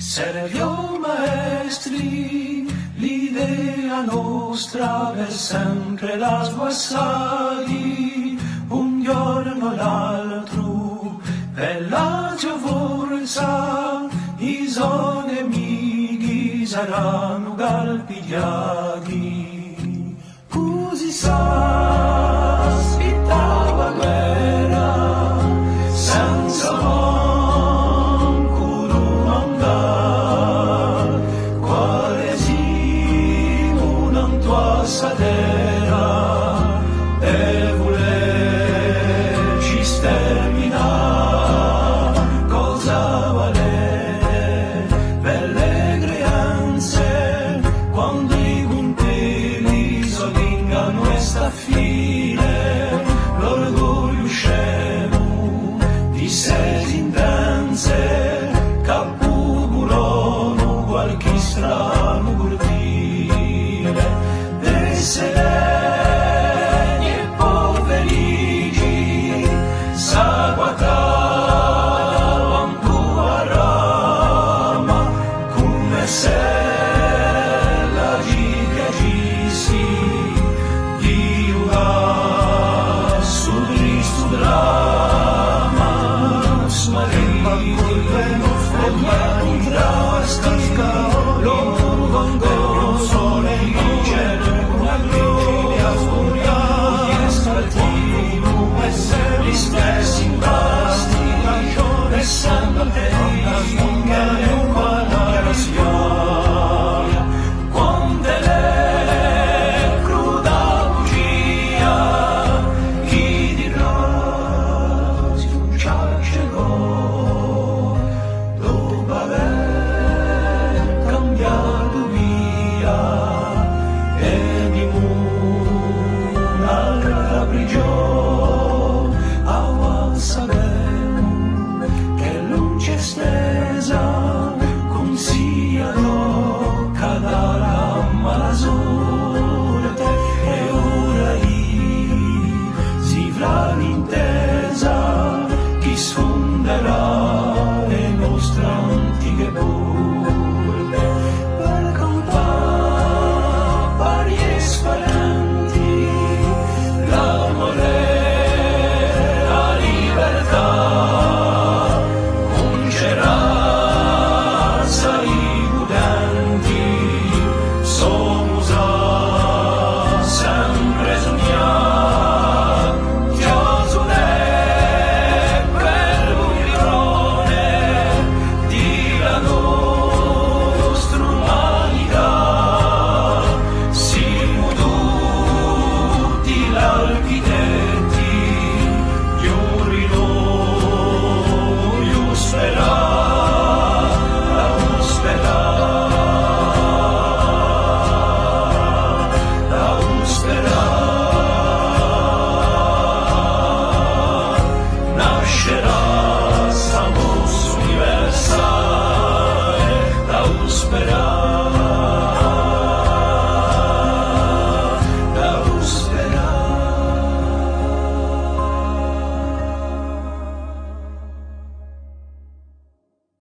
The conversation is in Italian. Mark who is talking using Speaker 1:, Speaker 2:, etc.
Speaker 1: Servio maestri, l'idea nostra per sempre la sguassati, un giorno l'altro, per la tua forza, i suoi nemici saranno calpigliati. Così s'aspettava guerra, senza terra e volerci sterminare, cosa vale belle creanze quando i puntini solingano e sta fine l'orgoglio scemo di sé intense capugulano qualche strano cortile sereni e poverici s'agguatavano tua rama come se la gigagisi Dio sul tristo dramma smarrì e un trascasca loro vango sole in cielo gli stessi imbasti pensando a te che è quale sia quando è cruda bugia chi dirà si non c'accerò dopo aver cambiato via e di un'altra prigione sapemo che luce stesa consigliano